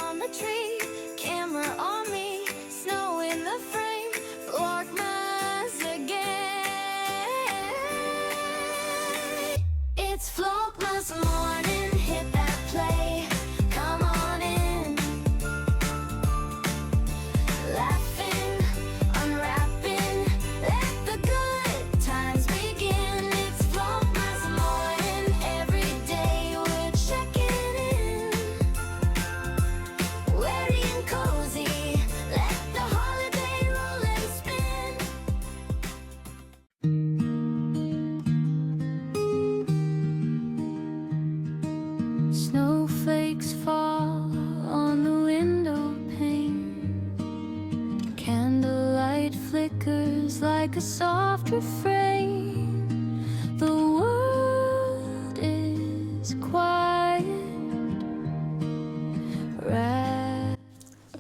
on the tree, camera on me, snow in the frame, Vlogmas again. It's Vlogmas morning, hit that play, come on in. Laughing, unwrapping, let the good times begin. It's Vlogmas morning, every day we're checking in. Weary and cozy, let the holiday roll and spin. Snowflakes fall on the window pane. Candlelight flickers like a soft refrain. The world is quiet.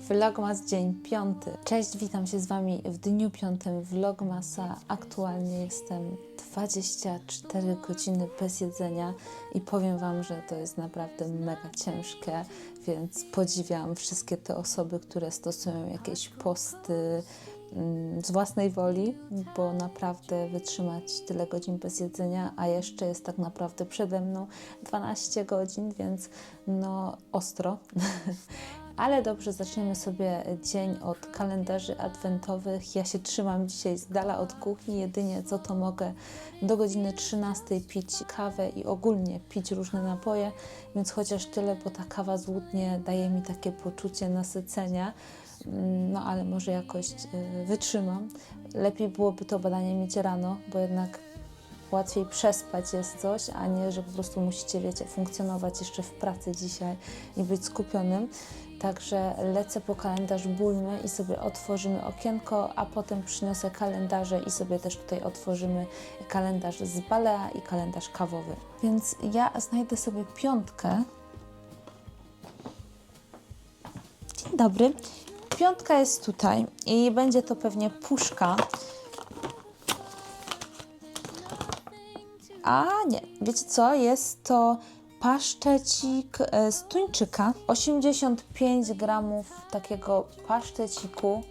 Vlogmas dzień 5. Cześć, witam się z Wami w dniu 5 Vlogmasa. Aktualnie jestem 24 godziny bez jedzenia i powiem Wam, że to jest naprawdę mega ciężkie, więc podziwiam wszystkie te osoby, które stosują jakieś posty z własnej woli, bo naprawdę wytrzymać tyle godzin bez jedzenia, a jeszcze jest tak naprawdę przede mną 12 godzin, więc no ostro. Ale dobrze, zaczniemy sobie dzień od kalendarzy adwentowych. Ja się trzymam dzisiaj z dala od kuchni, jedynie co to mogę do godziny 13 pić kawę i ogólnie pić różne napoje, więc chociaż tyle, bo ta kawa złudnie daje mi takie poczucie nasycenia, no ale może jakoś wytrzymam. Lepiej byłoby to badanie mieć rano, bo jednak łatwiej przespać jest coś, a nie, że po prostu musicie, wiecie, funkcjonować jeszcze w pracy dzisiaj i być skupionym. Także lecę po kalendarz Bulmy i sobie otworzymy okienko, a potem przyniosę kalendarze i sobie też tutaj otworzymy kalendarz z Balea i kalendarz kawowy. Więc ja znajdę sobie piątkę. Dzień dobry. Piątka jest tutaj i będzie to pewnie puszka. A nie, wiecie co? Jest to paszczecik z tuńczyka. 85 gramów takiego paszczeciku.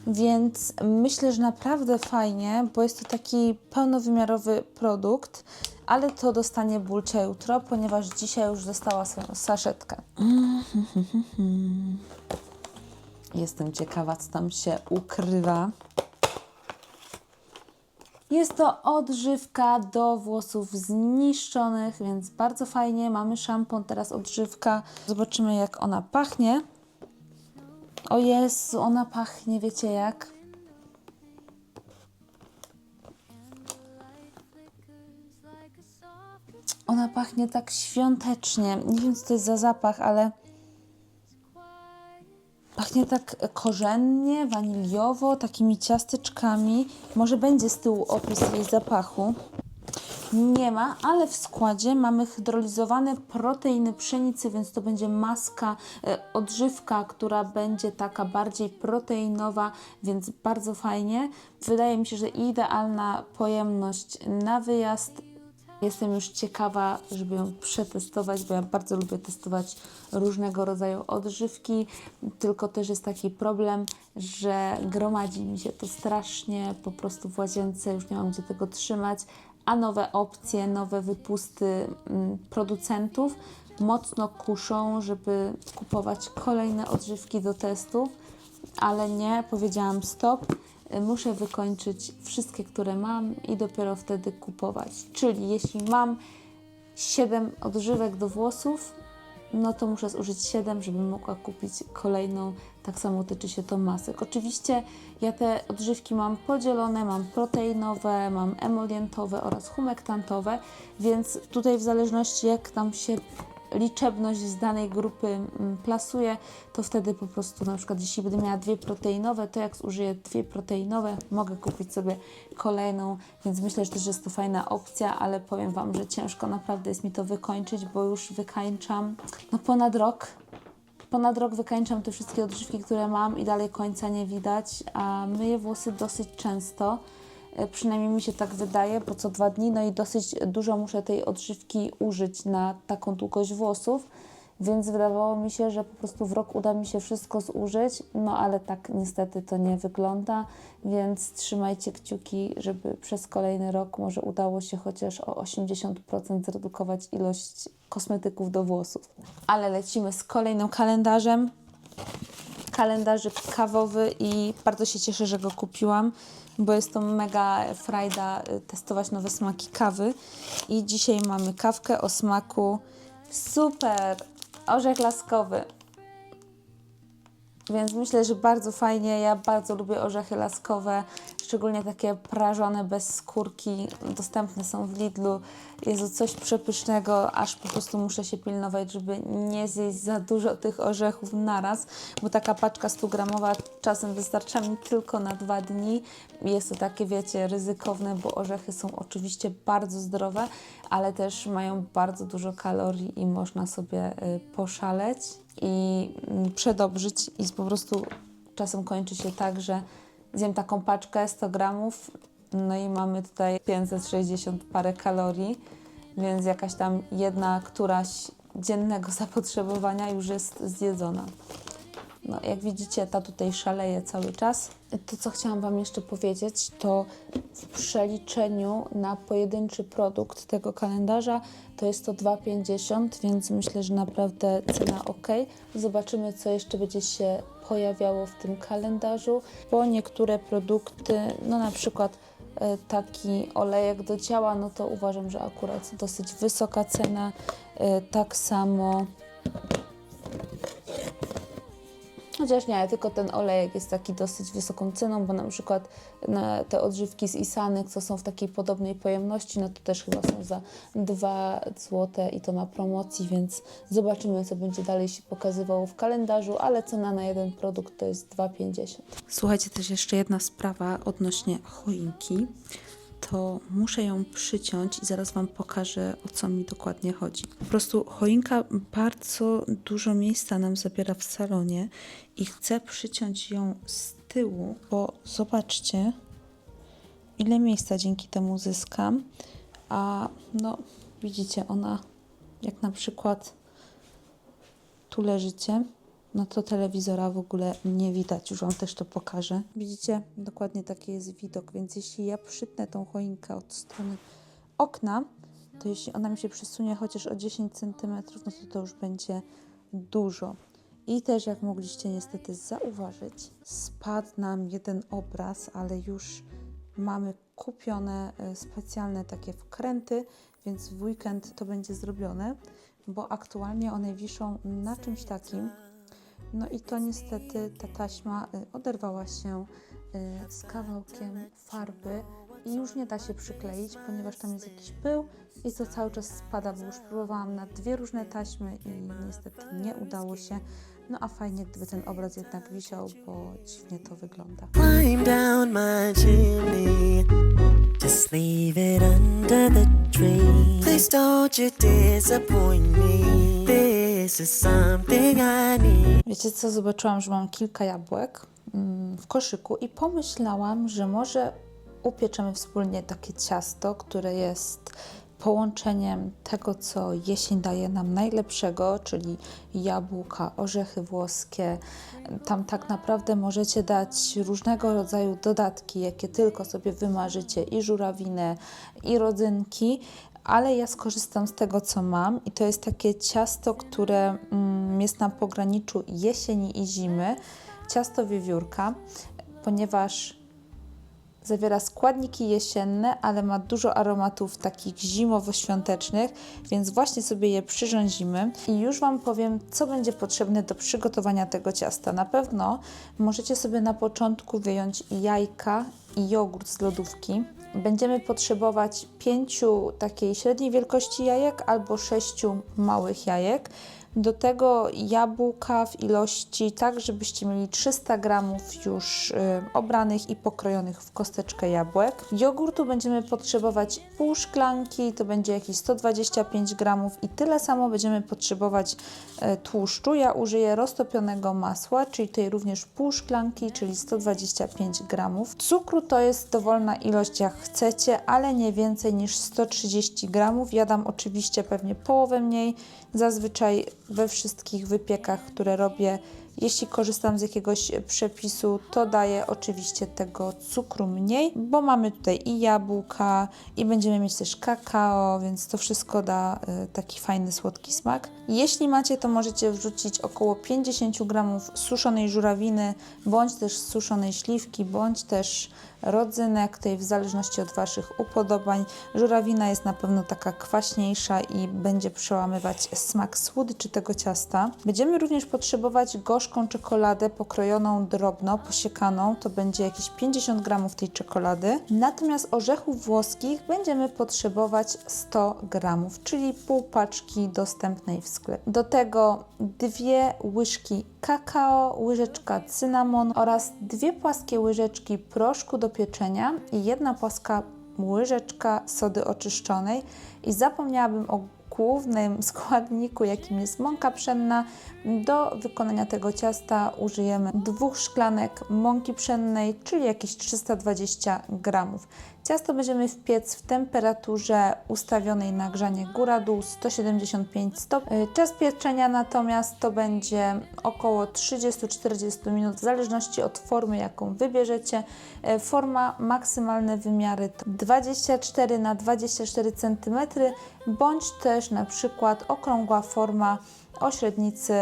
Więc myślę, że naprawdę fajnie, bo jest to taki pełnowymiarowy produkt, ale to dostanie Bulcia jutro, ponieważ dzisiaj już dostała swoją saszetkę. Jestem ciekawa, co tam się ukrywa. Jest to odżywka do włosów zniszczonych, więc bardzo fajnie. Mamy szampon, teraz odżywka. Zobaczymy, jak ona pachnie. O Jezu, ona pachnie, wiecie jak? Ona pachnie tak świątecznie. Nie wiem, co to jest za zapach, ale pachnie tak korzennie, waniliowo, takimi ciasteczkami. Może będzie z tyłu opis jej zapachu. Nie ma, ale w składzie mamy hydrolizowane proteiny pszenicy, więc to będzie maska, odżywka, która będzie taka bardziej proteinowa, więc bardzo fajnie. Wydaje mi się, że idealna pojemność na wyjazd. Jestem już ciekawa, żeby ją przetestować, bo ja bardzo lubię testować różnego rodzaju odżywki, tylko też jest taki problem, że gromadzi mi się to strasznie po prostu w łazience, już nie mam gdzie tego trzymać, a nowe opcje, nowe wypusty producentów mocno kuszą, żeby kupować kolejne odżywki do testów, ale nie, powiedziałam stop. Muszę wykończyć wszystkie, które mam i dopiero wtedy kupować. Czyli jeśli mam 7 odżywek do włosów, no to muszę zużyć 7, żebym mogła kupić kolejną. Tak samo tyczy się to masek. Oczywiście ja te odżywki mam podzielone, mam proteinowe, mam emolientowe oraz humektantowe, więc tutaj w zależności jak tam się liczebność z danej grupy plasuje, to wtedy po prostu na przykład jeśli będę miała 2 proteinowe, to jak zużyję 2 proteinowe, mogę kupić sobie kolejną, więc myślę, że też jest to fajna opcja, ale powiem Wam, że ciężko naprawdę jest mi to wykończyć, bo już wykańczam no ponad rok wykańczam te wszystkie odżywki, które mam i dalej końca nie widać, a myję włosy dosyć często. Przynajmniej mi się tak wydaje, bo co 2 dni, no i dosyć dużo muszę tej odżywki użyć na taką długość włosów, więc wydawało mi się, że po prostu w rok uda mi się wszystko zużyć, no ale tak niestety to nie wygląda, więc trzymajcie kciuki, żeby przez kolejny rok może udało się chociaż o 80% zredukować ilość kosmetyków do włosów. Ale lecimy z kolejnym kalendarzem. Kalendarzyk kawowy i bardzo się cieszę, że go kupiłam, bo jest to mega frajda testować nowe smaki kawy. I dzisiaj mamy kawkę o smaku super, orzech laskowy. Więc myślę, że bardzo fajnie. Ja bardzo lubię orzechy laskowe, szczególnie takie prażone bez skórki. Dostępne są w Lidlu. Jest to coś przepysznego, aż po prostu muszę się pilnować, żeby nie zjeść za dużo tych orzechów naraz, bo taka paczka 100-gramowa czasem wystarcza mi tylko na 2 dni. Jest to takie, wiecie, ryzykowne, bo orzechy są oczywiście bardzo zdrowe, ale też mają bardzo dużo kalorii i można sobie poszaleć i przedobrzyć i po prostu czasem kończy się tak, że zjem taką paczkę 100 gramów, no i mamy tutaj 560 parę kalorii, więc jakaś tam jedna któraś dziennego zapotrzebowania już jest zjedzona. No, jak widzicie, ta tutaj szaleje cały czas. To, co chciałam Wam jeszcze powiedzieć, to w przeliczeniu na pojedynczy produkt tego kalendarza to jest to 2,50, więc myślę, że naprawdę cena ok. Zobaczymy, co jeszcze będzie się pojawiało w tym kalendarzu, bo niektóre produkty, no na przykład taki olejek do ciała, no to uważam, że akurat dosyć wysoka cena. Tak samo... Chociaż nie, tylko ten olejek jest taki dosyć wysoką ceną, bo na przykład te odżywki z Isanek, co są w takiej podobnej pojemności, no to też chyba są za 2 zł i to na promocji, więc zobaczymy, co będzie dalej się pokazywało w kalendarzu, ale cena na jeden produkt to jest 2,50. Słuchajcie, też jeszcze jedna sprawa odnośnie choinki. To muszę ją przyciąć i zaraz Wam pokażę, o co mi dokładnie chodzi. Po prostu choinka bardzo dużo miejsca nam zabiera w salonie i chcę przyciąć ją z tyłu, bo zobaczcie, ile miejsca dzięki temu zyskam. A no, widzicie, ona jak na przykład tu leżycie, no to telewizora w ogóle nie widać, już Wam też to pokażę. Widzicie, dokładnie taki jest widok, więc jeśli ja przytnę tą choinkę od strony okna, to jeśli ona mi się przesunie chociaż o 10 cm, no to już będzie dużo. I też, jak mogliście niestety zauważyć, spadł nam jeden obraz, ale już mamy kupione specjalne takie wkręty, więc w weekend to będzie zrobione, bo aktualnie one wiszą na czymś takim. No i to niestety ta taśma oderwała się z kawałkiem farby i już nie da się przykleić, ponieważ tam jest jakiś pył i to cały czas spada, bo już próbowałam na 2 różne taśmy i niestety nie udało się. No a fajnie, gdyby ten obraz jednak wisiał, bo dziwnie to wygląda. Climb down my chimney, just leave it under the tree. Please don't you disappoint me. This is something I need. Wiecie co, zobaczyłam, że mam kilka jabłek w koszyku i pomyślałam, że może upieczemy wspólnie takie ciasto, które jest połączeniem tego, co jesień daje nam najlepszego, czyli jabłka, orzechy włoskie. Tam tak naprawdę możecie dać różnego rodzaju dodatki, jakie tylko sobie wymarzycie, i żurawinę, i rodzynki, ale ja skorzystam z tego, co mam i to jest takie ciasto, które jest na pograniczu jesieni i zimy. Ciasto wiewiórka, ponieważ zawiera składniki jesienne, ale ma dużo aromatów takich zimowo-świątecznych, więc właśnie sobie je przyrządzimy i już Wam powiem, co będzie potrzebne do przygotowania tego ciasta. Na pewno możecie sobie na początku wyjąć jajka i jogurt z lodówki. Będziemy potrzebować 5 takiej średniej wielkości jajek albo 6 małych jajek. Do tego jabłka w ilości tak, żebyście mieli 300 gramów już obranych i pokrojonych w kosteczkę jabłek. Jogurtu będziemy potrzebować pół szklanki, to będzie jakieś 125 gramów i tyle samo będziemy potrzebować tłuszczu. Ja użyję roztopionego masła, czyli tutaj również pół szklanki, czyli 125 gramów. Cukru to jest dowolna ilość jak chcecie, ale nie więcej niż 130 gramów. Ja dam oczywiście pewnie połowę mniej. Zazwyczaj we wszystkich wypiekach, które robię. Jeśli korzystam z jakiegoś przepisu, to daję oczywiście tego cukru mniej, bo mamy tutaj i jabłka, i będziemy mieć też kakao, więc to wszystko da taki fajny, słodki smak. Jeśli macie, to możecie wrzucić około 50 g suszonej żurawiny, bądź też suszonej śliwki, bądź też rodzynek, tutaj w zależności od Waszych upodobań. Żurawina jest na pewno taka kwaśniejsza i będzie przełamywać smak słodyczy tego ciasta. Będziemy również potrzebować gorzką czekoladę pokrojoną drobno, posiekaną, to będzie jakieś 50 g tej czekolady. Natomiast orzechów włoskich będziemy potrzebować 100 g, czyli pół paczki dostępnej w sklepie. Do tego 2 łyżki kakao, łyżeczka cynamonu oraz 2 płaskie łyżeczki proszku do pieczenia i 1 płaska łyżeczka sody oczyszczonej. I zapomniałabym o głównym składniku, jakim jest mąka pszenna. Do wykonania tego ciasta użyjemy 2 szklanek mąki pszennej, czyli jakieś 320 g. Ciasto będziemy wpiec w temperaturze ustawionej na grzanie góra-dół 175 stopni. Czas pieczenia natomiast to będzie około 30-40 minut, w zależności od formy, jaką wybierzecie. Forma, maksymalne wymiary to 24 na 24 cm, bądź też na przykład okrągła forma o średnicy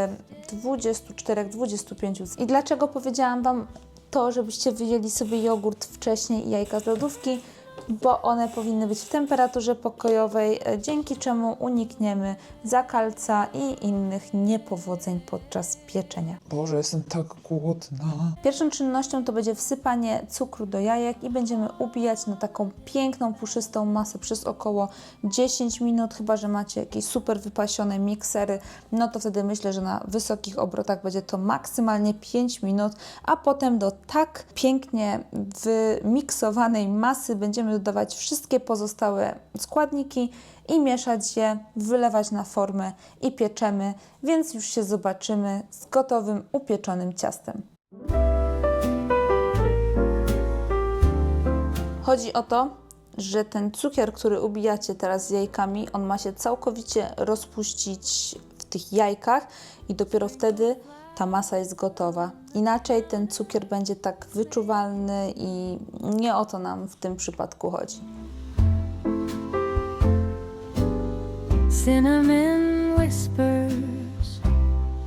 24-25 cm. I dlaczego powiedziałam Wam to, żebyście wyjęli sobie jogurt wcześniej i jajka z lodówki? Bo one powinny być w temperaturze pokojowej, dzięki czemu unikniemy zakalca i innych niepowodzeń podczas pieczenia. Boże, jestem tak głodna. Pierwszą czynnością to będzie wsypanie cukru do jajek i będziemy ubijać na taką piękną, puszystą masę przez około 10 minut, chyba że macie jakieś super wypasione miksery, no to wtedy myślę, że na wysokich obrotach będzie to maksymalnie 5 minut, a potem do tak pięknie wymiksowanej masy będziemy dodawać wszystkie pozostałe składniki i mieszać je, wylewać na formę i pieczemy, więc już się zobaczymy z gotowym, upieczonym ciastem. Chodzi o to, że ten cukier, który ubijacie teraz z jajkami, on ma się całkowicie rozpuścić w tych jajkach i dopiero wtedy ta masa jest gotowa. Inaczej ten cukier będzie tak wyczuwalny i nie o to nam w tym przypadku chodzi. Cinnamon whispers,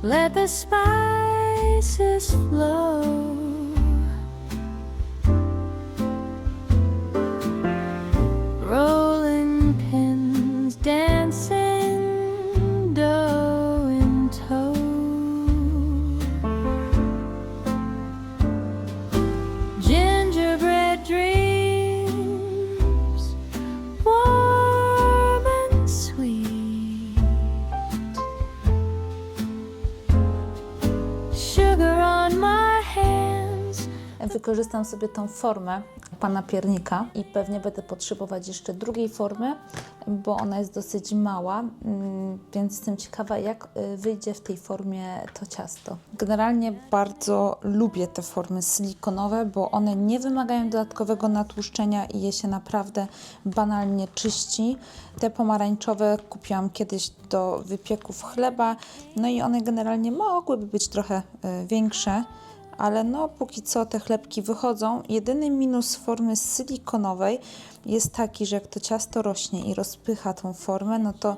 let the spices flow. Rolling pins dancing dough in tow. Gingerbread dreams, warm and sweet. Sugar on my hands. Wykorzystam sobie tą formę pana piernika i pewnie będę potrzebować jeszcze drugiej formy, bo ona jest dosyć mała, więc jestem ciekawa, jak wyjdzie w tej formie to ciasto. Generalnie bardzo lubię te formy silikonowe, bo one nie wymagają dodatkowego natłuszczenia i je się naprawdę banalnie czyści. Te pomarańczowe kupiłam kiedyś do wypieków chleba, no i one generalnie mogłyby być trochę większe, ale no póki co te chlebki wychodzą. Jedyny minus formy silikonowej jest taki, że jak to ciasto rośnie i rozpycha tą formę, no to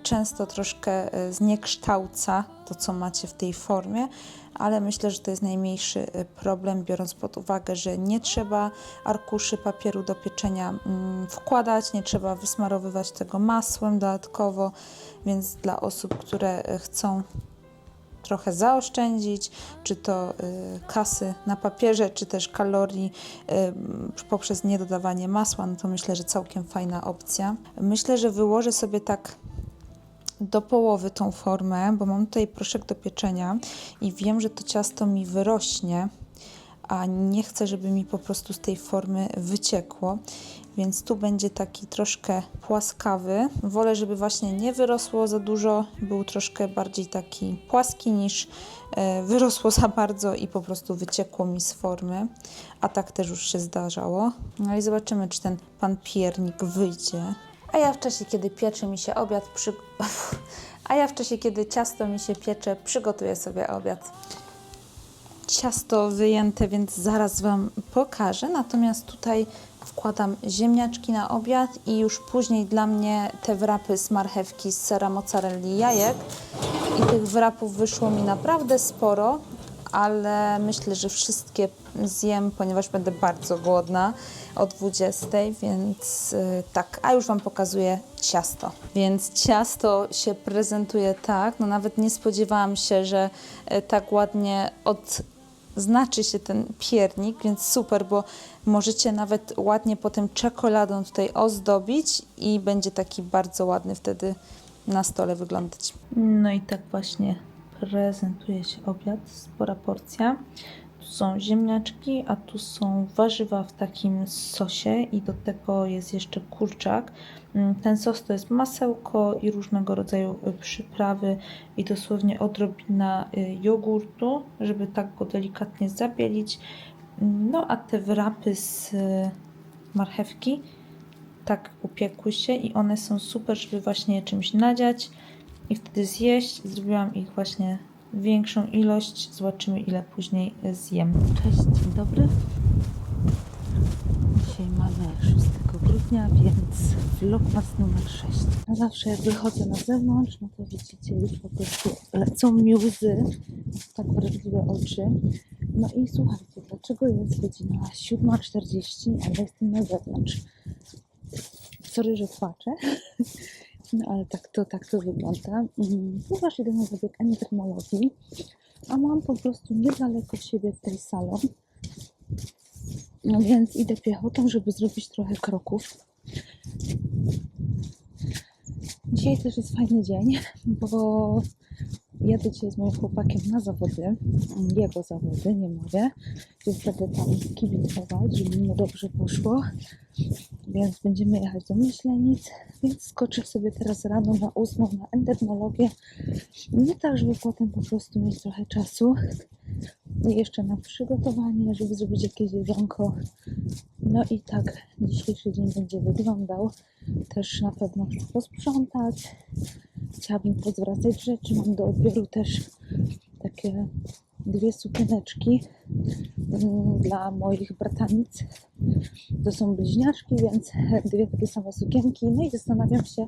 często troszkę zniekształca to, co macie w tej formie, ale myślę, że to jest najmniejszy problem, biorąc pod uwagę, że nie trzeba arkuszy papieru do pieczenia wkładać, nie trzeba wysmarowywać tego masłem dodatkowo, więc dla osób, które chcą trochę zaoszczędzić, czy to kasy na papierze, czy też kalorii poprzez niedodawanie masła, no to myślę, że całkiem fajna opcja. Myślę, że wyłożę sobie tak do połowy tą formę, bo mam tutaj proszek do pieczenia i wiem, że to ciasto mi wyrośnie, a nie chcę, żeby mi po prostu z tej formy wyciekło, więc tu będzie taki troszkę płaskawy. Wolę, żeby właśnie nie wyrosło za dużo, był troszkę bardziej taki płaski niż wyrosło za bardzo i po prostu wyciekło mi z formy, a tak też już się zdarzało. No i zobaczymy, czy ten pan piernik wyjdzie. A ja w czasie, kiedy piecze mi się obiad, a ja w czasie, kiedy ciasto mi się piecze, przygotuję sobie obiad. Ciasto wyjęte, więc zaraz Wam pokażę. Natomiast tutaj wkładam ziemniaczki na obiad i już później dla mnie te wrapy z marchewki, z sera mozzarelli i jajek. I tych wrapów wyszło mi naprawdę sporo, ale myślę, że wszystkie zjem, ponieważ będę bardzo głodna o 20, więc tak, a już Wam pokazuję ciasto. Więc ciasto się prezentuje tak, no nawet nie spodziewałam się, że tak ładnie odznaczy się ten piernik, więc super, bo możecie nawet ładnie potem czekoladą tutaj ozdobić i będzie taki bardzo ładny wtedy na stole wyglądać. No i tak właśnie prezentuje się obiad, spora porcja. Tu są ziemniaczki, a tu są warzywa w takim sosie i do tego jest jeszcze kurczak. Ten sos to jest masełko i różnego rodzaju przyprawy i dosłownie odrobina jogurtu, żeby tak go delikatnie zabielić. No a te wrapy z marchewki tak upiekły się i one są super, żeby właśnie czymś nadziać i wtedy zjeść. Zrobiłam ich właśnie większą ilość. Zobaczymy, ile później zjem. Cześć, dzień dobry. Dzisiaj mamy 6 grudnia, więc vlogmas numer 6. A zawsze jak wychodzę na zewnątrz, no to widzicie, już po prostu lecą mi łzy, tak wrażliwe oczy. No i słuchajcie, dlaczego jest godzina 7:40, a ja jestem na zewnątrz? Sorry, że płaczę, no ale tak to wygląda. Ponieważ idę na zabieg endokromologii, a mam po prostu niedaleko siebie tutaj salon. No więc idę piechotą, żeby zrobić trochę kroków. Dzisiaj też jest fajny dzień, bo jadę dzisiaj z moim chłopakiem na zawody, jego zawody, nie moje, więc będę tam kibicować, żeby mu dobrze poszło, więc będziemy jechać do Myślenic, więc skoczę sobie teraz rano na 8 na endermologię, no tak, żeby potem po prostu mieć trochę czasu i jeszcze na przygotowanie, żeby zrobić jakieś jedzonko. No i tak dzisiejszy dzień będzie wyglądał. Też na pewno chcę posprzątać. Chciałabym pozwracać rzeczy. Mam do odbioru też takie 2 sukieneczki dla moich bratanic. To są bliźniaczki, więc 2 takie same sukienki. No i zastanawiam się,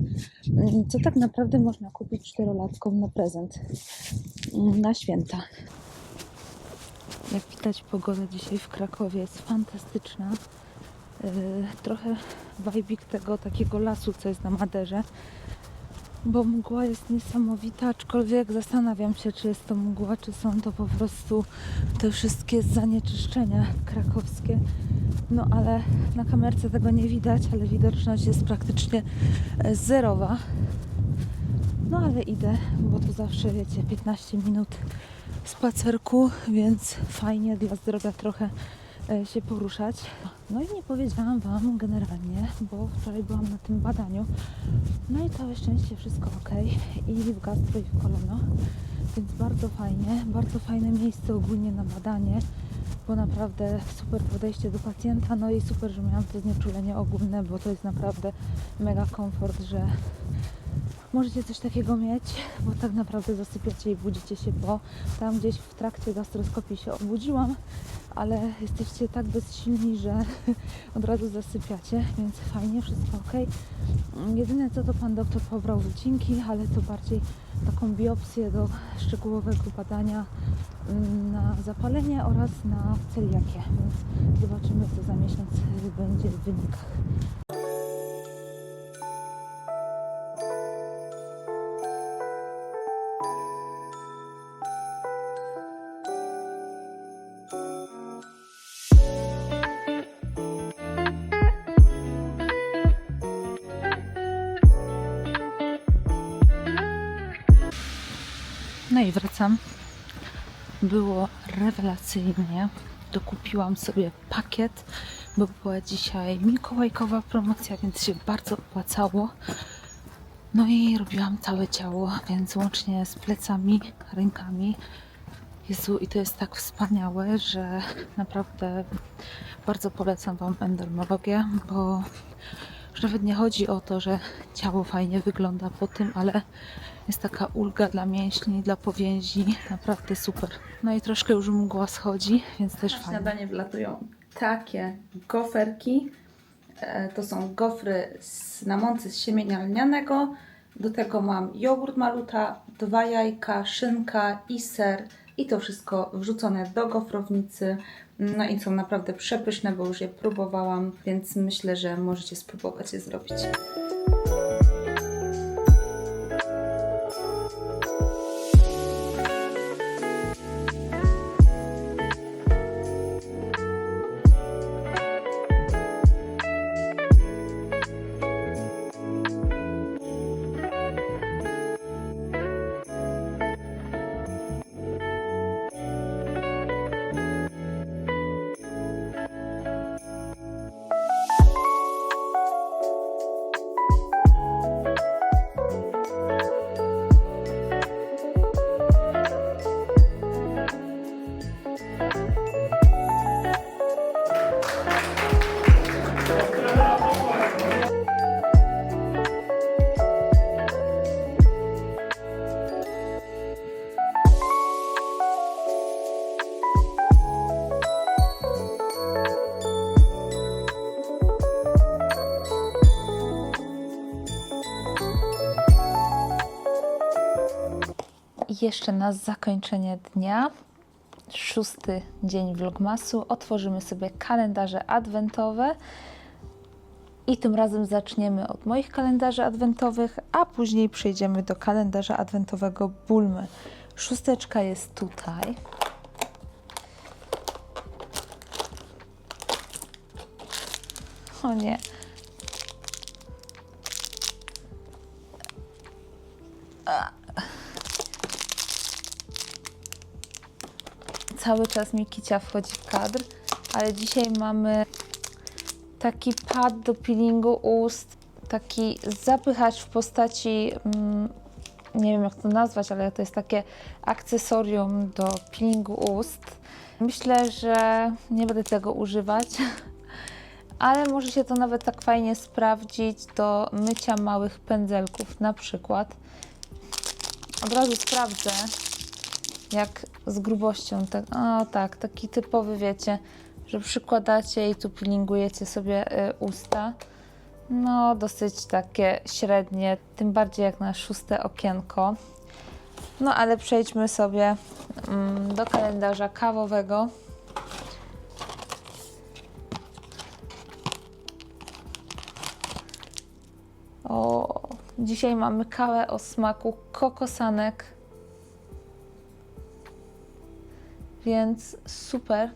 co tak naprawdę można kupić 4-latkom na prezent na święta. Jak widać, pogoda dzisiaj w Krakowie jest fantastyczna. Trochę wajbik tego takiego lasu, co jest na Maderze, bo mgła jest niesamowita, aczkolwiek zastanawiam się, czy jest to mgła, czy są to po prostu te wszystkie zanieczyszczenia krakowskie. No ale na kamerce tego nie widać, ale widoczność jest praktycznie zerowa. No ale idę, bo to zawsze, wiecie, 15 minut spacerku, więc fajnie dla zdrowia trochę się poruszać. No i nie powiedziałam Wam generalnie, bo wczoraj byłam na tym badaniu. No i całe szczęście wszystko ok. I w gastro, i w kolano. Więc bardzo fajne miejsce ogólnie na badanie, bo naprawdę super podejście do pacjenta. No i super, że miałam to znieczulenie ogólne, bo to jest naprawdę mega komfort, że możecie coś takiego mieć, bo tak naprawdę zasypiacie i budzicie się, bo tam gdzieś w trakcie gastroskopii się obudziłam, ale jesteście tak bezsilni, że od razu zasypiacie, więc fajnie, wszystko ok. Jedyne co to pan doktor pobrał wycinki, ale to bardziej taką biopsję do szczegółowego badania na zapalenie oraz na celiakię, więc zobaczymy, co za miesiąc będzie w wynikach. No i wracam. Było rewelacyjnie. Dokupiłam sobie pakiet, bo była dzisiaj mikołajkowa promocja, więc się bardzo opłacało. No i robiłam całe ciało, więc łącznie z plecami, rękami. Jezu, i to jest tak wspaniałe, że naprawdę bardzo polecam Wam endermologię, bo Już nawet nie chodzi o to, że ciało fajnie wygląda po tym, ale jest taka ulga dla mięśni, dla powięzi. Naprawdę super. No i troszkę już mgła schodzi, więc też fajnie. Na śniadanie wlatują takie goferki. To są gofry na mące z siemienia lnianego. Do tego mam jogurt maluta, 2 jajka, szynka i ser. I to wszystko wrzucone do gofrownicy. No i są naprawdę przepyszne, bo już je próbowałam, więc myślę, że możecie spróbować je zrobić. I jeszcze na zakończenie dnia, 6. dzień vlogmasu, otworzymy sobie kalendarze adwentowe i tym razem zaczniemy od moich kalendarzy adwentowych, a później przejdziemy do kalendarza adwentowego Bulmy. 6 jest tutaj. O nie. Cały czas mi kicia wchodzi w kadr, ale dzisiaj mamy taki pad do peelingu ust, taki zapychacz w postaci, nie wiem jak to nazwać, ale to jest takie akcesorium do peelingu ust. Myślę, że nie będę tego używać, ale może się to nawet tak fajnie sprawdzić do mycia małych pędzelków na przykład. Od razu sprawdzę, jak z grubością, tak, taki typowy, wiecie, że przykładacie i tu peelingujecie sobie usta. No, dosyć takie średnie, tym bardziej jak na 6. okienko. No, ale przejdźmy sobie do kalendarza kawowego. O, dzisiaj mamy kawę o smaku kokosanek. Więc super.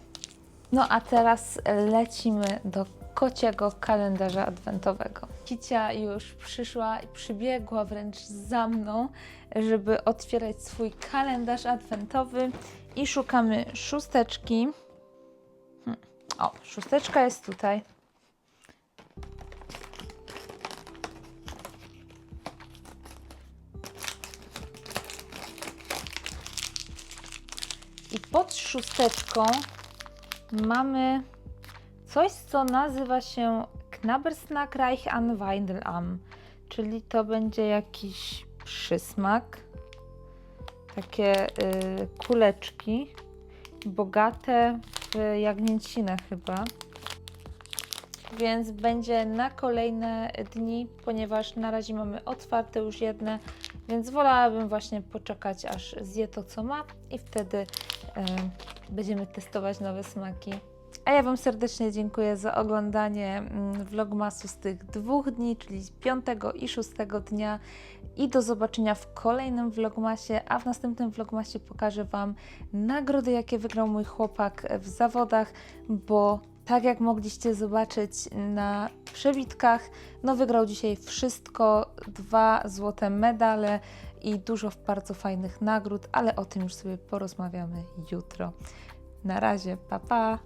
No a teraz lecimy do kociego kalendarza adwentowego. Kicia już przyszła i przybiegła wręcz za mną, żeby otwierać swój kalendarz adwentowy i szukamy 6. O, 6 jest tutaj. I pod 6 mamy coś, co nazywa się Knabbersnack Reich an Weidelarm, czyli to będzie jakiś przysmak, takie kuleczki, bogate w jagnięcinę chyba, więc będzie na kolejne dni, ponieważ na razie mamy otwarte już jedne, więc wolałabym właśnie poczekać, aż zje to, co ma i wtedy będziemy testować nowe smaki. A ja Wam serdecznie dziękuję za oglądanie vlogmasu z tych 2 dni, czyli 5. i 6. dnia i do zobaczenia w kolejnym vlogmasie, a w następnym vlogmasie pokażę Wam nagrody, jakie wygrał mój chłopak w zawodach, bo tak jak mogliście zobaczyć na przebitkach, no wygrał dzisiaj wszystko, 2 złote medale i dużo bardzo fajnych nagród, ale o tym już sobie porozmawiamy jutro. Na razie, pa pa!